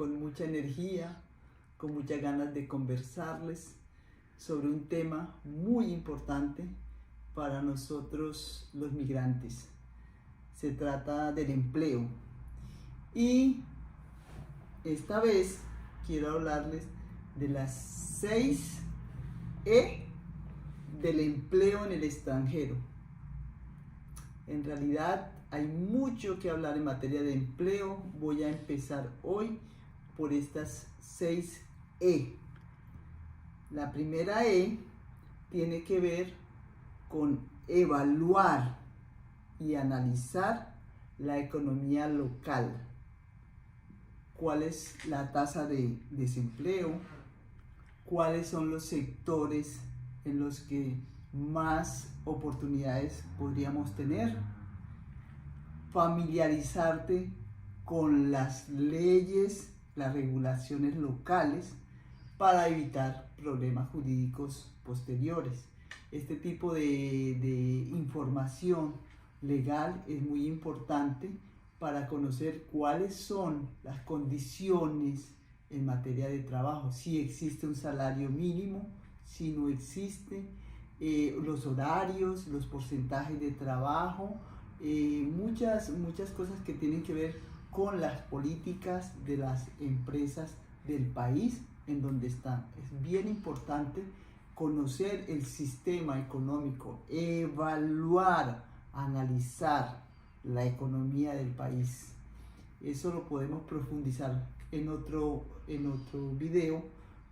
con mucha energía, con muchas ganas de conversarles sobre un tema muy importante para nosotros los migrantes. Se trata del empleo. Y esta vez quiero hablarles de las 6 E del empleo en el extranjero. En realidad hay mucho que hablar en materia de empleo. Voy a empezar hoy por estas 6 E. La primera E tiene que ver con evaluar y analizar la economía local. ¿Cuál es la tasa de desempleo? ¿Cuáles son los sectores en los que más oportunidades podríamos tener? Familiarizarte con las leyes, las regulaciones locales para evitar problemas jurídicos posteriores. Este tipo de información legal es muy importante para conocer cuáles son las condiciones en materia de trabajo, si existe un salario mínimo, si no existe, los horarios, los porcentajes de trabajo, muchas cosas que tienen que ver con las políticas de las empresas del país en donde están. Es bien importante conocer el sistema económico, evaluar, analizar la economía del país. Eso lo podemos profundizar en otro video,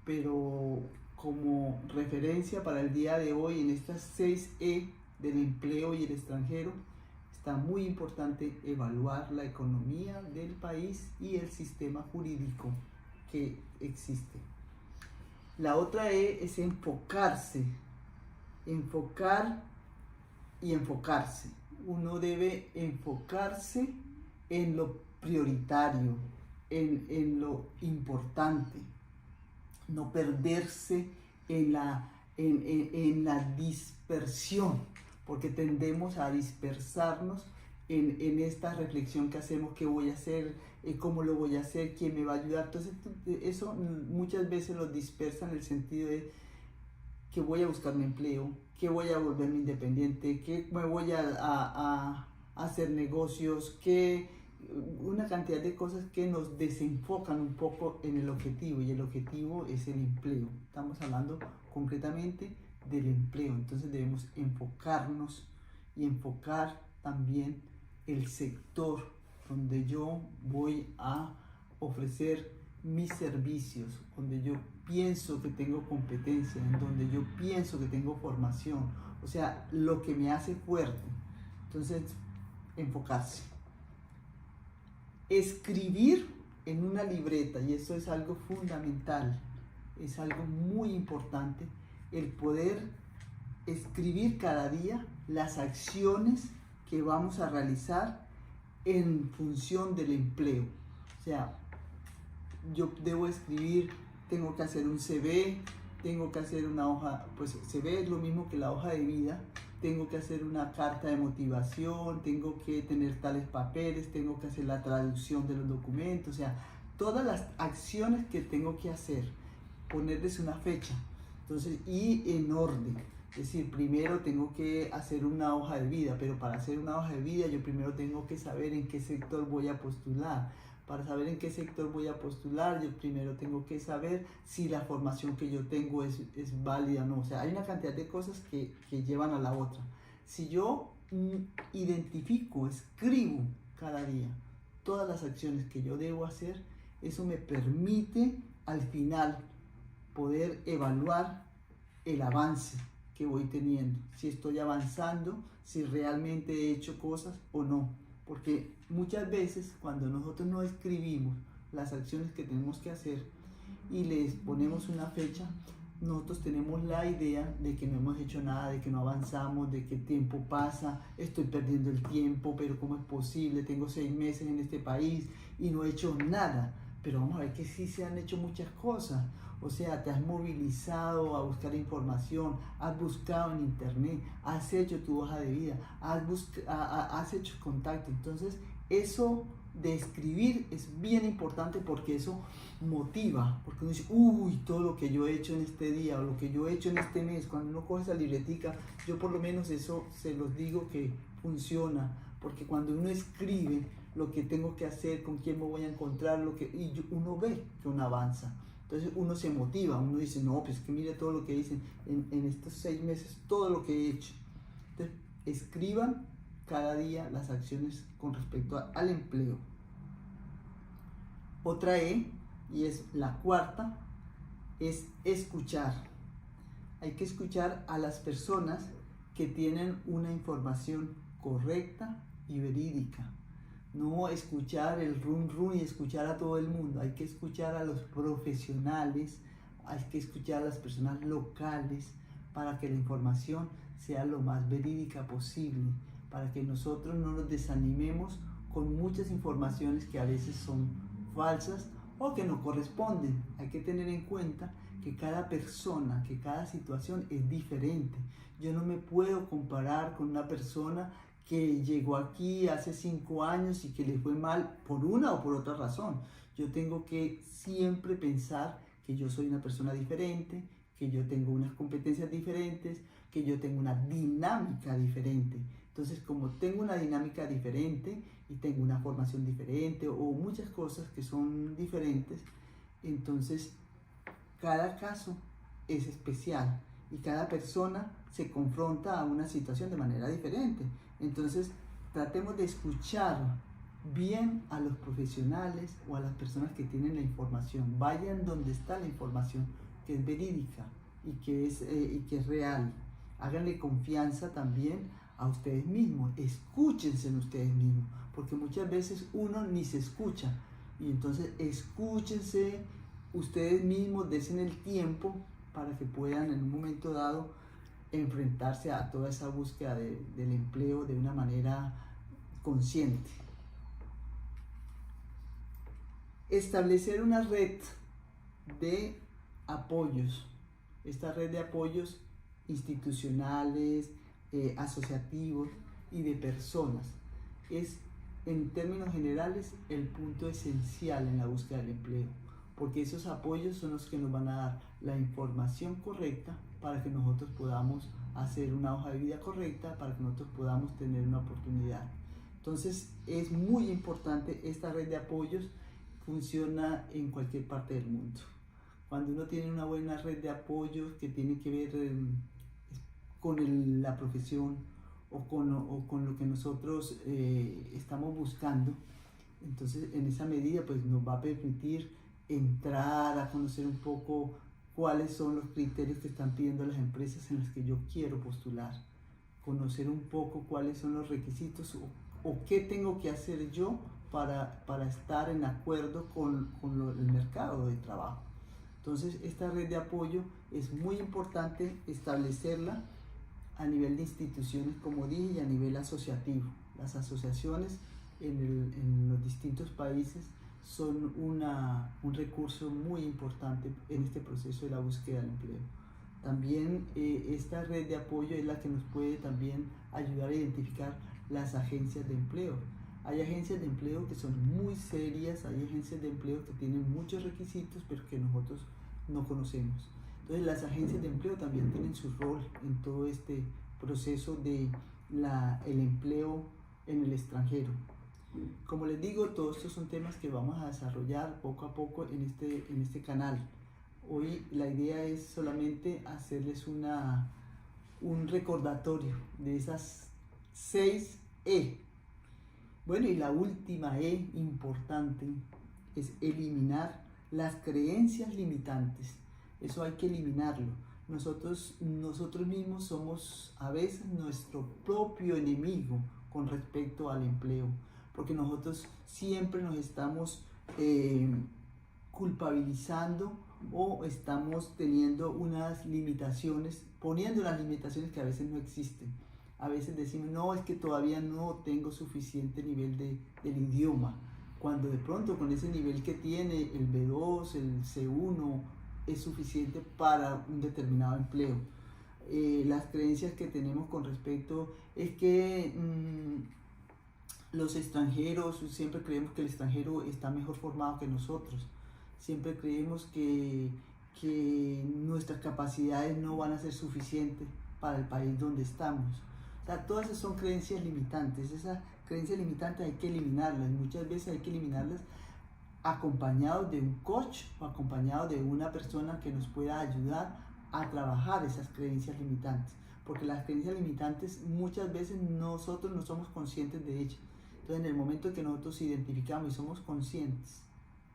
pero como referencia para el día de hoy, en estas 6 E del empleo y el extranjero, está muy importante evaluar la economía del país y el sistema jurídico que existe. La otra E es enfocarse, enfocar y enfocarse. Uno debe enfocarse en lo prioritario, en lo importante, no perderse en la dispersión, porque tendemos a dispersarnos en esta reflexión que hacemos: qué voy a hacer, cómo lo voy a hacer, quién me va a ayudar. Entonces eso muchas veces lo dispersa en el sentido de que voy a buscar un empleo, que voy a volverme independiente, que me voy a hacer negocios, que una cantidad de cosas que nos desenfocan un poco en el objetivo, y el objetivo es el empleo. Estamos hablando concretamente del empleo, entonces debemos enfocarnos y enfocar también el sector donde yo voy a ofrecer mis servicios, donde yo pienso que tengo competencia, en donde yo pienso que tengo formación, o sea, lo que me hace fuerte. Entonces, enfocarse. Escribir en una libreta, y eso es algo fundamental, es algo muy importante, el poder escribir cada día las acciones que vamos a realizar en función del empleo. O sea, yo debo escribir, tengo que hacer un CV, tengo que hacer una hoja, pues CV es lo mismo que la hoja de vida, tengo que hacer una carta de motivación, tengo que tener tales papeles, tengo que hacer la traducción de los documentos, o sea, todas las acciones que tengo que hacer, ponerles una fecha, entonces, y en orden. Es decir, primero tengo que hacer una hoja de vida, pero para hacer una hoja de vida yo primero tengo que saber en qué sector voy a postular. Para saber en qué sector voy a postular, yo primero tengo que saber si la formación que yo tengo es válida o no. O sea, hay una cantidad de cosas que llevan a la otra. Si yo identifico, escribo cada día todas las acciones que yo debo hacer, eso me permite al final poder evaluar el avance que voy teniendo, si estoy avanzando, si realmente he hecho cosas o no. Porque muchas veces cuando nosotros no escribimos las acciones que tenemos que hacer y les ponemos una fecha, nosotros tenemos la idea de que no hemos hecho nada, de que no avanzamos, de que el tiempo pasa, estoy perdiendo el tiempo, pero ¿cómo es posible? Tengo 6 meses en este país y no he hecho nada. Pero vamos a ver que sí se han hecho muchas cosas. O sea, te has movilizado a buscar información, has buscado en internet, has hecho tu hoja de vida, has hecho contacto. Entonces, eso de escribir es bien importante porque eso motiva, porque uno dice, uy, todo lo que yo he hecho en este día o lo que yo he hecho en este mes, cuando uno coge esa libretica, yo por lo menos eso se los digo que funciona, porque cuando uno escribe lo que tengo que hacer, con quién me voy a encontrar, uno ve que uno avanza. Entonces uno se motiva, uno dice, no, pues que mire todo lo que hice en estos 6 meses, todo lo que he hecho. Entonces escriban cada día las acciones con respecto al empleo. Otra E, y es la cuarta, es escuchar. Hay que escuchar a las personas que tienen una información correcta y verídica. No escuchar el run run y escuchar a todo el mundo. Hay que escuchar a los profesionales, hay que escuchar a las personas locales para que la información sea lo más verídica posible, para que nosotros no nos desanimemos con muchas informaciones que a veces son falsas o que no corresponden. Hay que tener en cuenta que cada persona, que cada situación es diferente. Yo no me puedo comparar con una persona que llegó aquí hace 5 años y que le fue mal por una o por otra razón. Yo tengo que siempre pensar que yo soy una persona diferente, que yo tengo unas competencias diferentes, que yo tengo una dinámica diferente. Entonces, como tengo una dinámica diferente y tengo una formación diferente o muchas cosas que son diferentes, entonces cada caso es especial y cada persona se confronta a una situación de manera diferente. Entonces, tratemos de escuchar bien a los profesionales o a las personas que tienen la información. Vayan donde está la información, que es verídica y que es real. Háganle confianza también a ustedes mismos. Escúchense en ustedes mismos, porque muchas veces uno ni se escucha. Y entonces escúchense ustedes mismos, desen el tiempo para que puedan en un momento dado enfrentarse a toda esa búsqueda del empleo de una manera consciente. Establecer una red de apoyos, esta red de apoyos institucionales, asociativos y de personas, es en términos generales el punto esencial en la búsqueda del empleo, porque esos apoyos son los que nos van a dar la información correcta para que nosotros podamos hacer una hoja de vida correcta, para que nosotros podamos tener una oportunidad. Entonces es muy importante esta red de apoyos, funciona en cualquier parte del mundo. Cuando uno tiene una buena red de apoyos que tiene que ver con la profesión o con lo que nosotros estamos buscando, entonces en esa medida pues nos va a permitir entrar a conocer un poco cuáles son los criterios que están pidiendo las empresas en las que yo quiero postular, conocer un poco cuáles son los requisitos o qué tengo que hacer yo para estar en acuerdo con el mercado de trabajo. Entonces esta red de apoyo es muy importante establecerla a nivel de instituciones, como dije, y a nivel asociativo. Las asociaciones en los distintos países son un recurso muy importante en este proceso de la búsqueda del empleo. También esta red de apoyo es la que nos puede también ayudar a identificar las agencias de empleo. Hay agencias de empleo que son muy serias, hay agencias de empleo que tienen muchos requisitos, pero que nosotros no conocemos. Entonces las agencias de empleo también tienen su rol en todo este proceso de el empleo en el extranjero. Como les digo, todos estos son temas que vamos a desarrollar poco a poco en este canal. Hoy la idea es solamente hacerles un recordatorio de esas 6 E. Bueno, y la última E importante es eliminar las creencias limitantes. Eso hay que eliminarlo. Nosotros mismos somos a veces nuestro propio enemigo con respecto al empleo, porque nosotros siempre nos estamos culpabilizando o estamos teniendo unas limitaciones, poniendo las limitaciones que a veces no existen. A veces decimos, no, es que todavía no tengo suficiente nivel del idioma, cuando de pronto con ese nivel que tiene el B2, el C1, es suficiente para un determinado empleo. Las creencias que tenemos con respecto es que Los extranjeros, siempre creemos que el extranjero está mejor formado que nosotros. Siempre creemos que nuestras capacidades no van a ser suficientes para el país donde estamos. O sea, todas esas son creencias limitantes. Esas creencias limitantes hay que eliminarlas. Muchas veces hay que eliminarlas acompañados de un coach o acompañado de una persona que nos pueda ayudar a trabajar esas creencias limitantes. Porque las creencias limitantes muchas veces nosotros no somos conscientes de ellas. Entonces, en el momento que nosotros identificamos y somos conscientes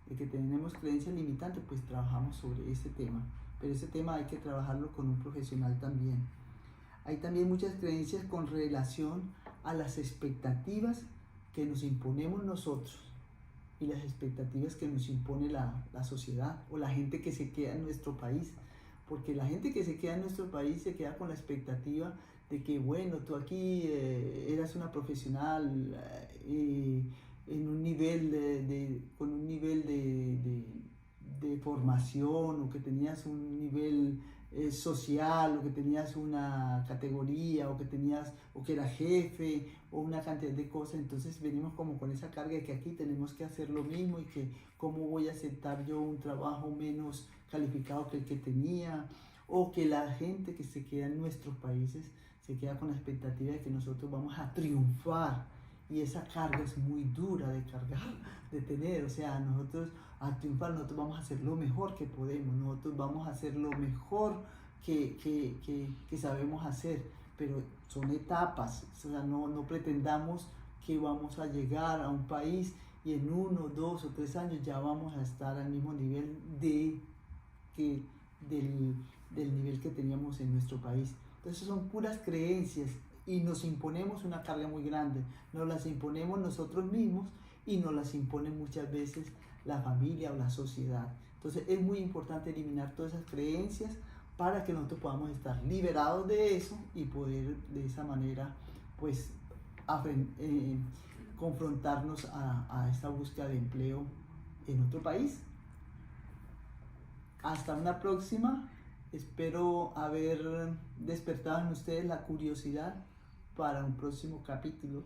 de que tenemos creencias limitantes, pues trabajamos sobre ese tema. Pero ese tema hay que trabajarlo con un profesional también. Hay también muchas creencias con relación a las expectativas que nos imponemos nosotros y las expectativas que nos impone la sociedad o la gente que se queda en nuestro país. Porque la gente que se queda en nuestro país se queda con la expectativa de que, bueno, tú aquí eras una profesional en un nivel con un nivel de formación, o que tenías un nivel social, o que tenías una categoría, o que eras jefe, o una cantidad de cosas. Entonces venimos como con esa carga de que aquí tenemos que hacer lo mismo, y que cómo voy a aceptar yo un trabajo menos calificado que el que tenía, o que la gente que se queda en nuestros países se queda con la expectativa de que nosotros vamos a triunfar, y esa carga es muy dura de cargar, de tener. O sea, nosotros a triunfar, nosotros vamos a hacer lo mejor que podemos, nosotros vamos a hacer lo mejor que sabemos hacer, pero son etapas. O sea, no pretendamos que vamos a llegar a un país y en 1, 2 o 3 años ya vamos a estar al mismo nivel del nivel que teníamos en nuestro país. Entonces son puras creencias y nos imponemos una carga muy grande. Nos las imponemos nosotros mismos y nos las impone muchas veces la familia o la sociedad. Entonces es muy importante eliminar todas esas creencias para que nosotros podamos estar liberados de eso y poder de esa manera pues confrontarnos a esta búsqueda de empleo en otro país. Hasta una próxima. Espero haber despertado en ustedes la curiosidad para un próximo capítulo.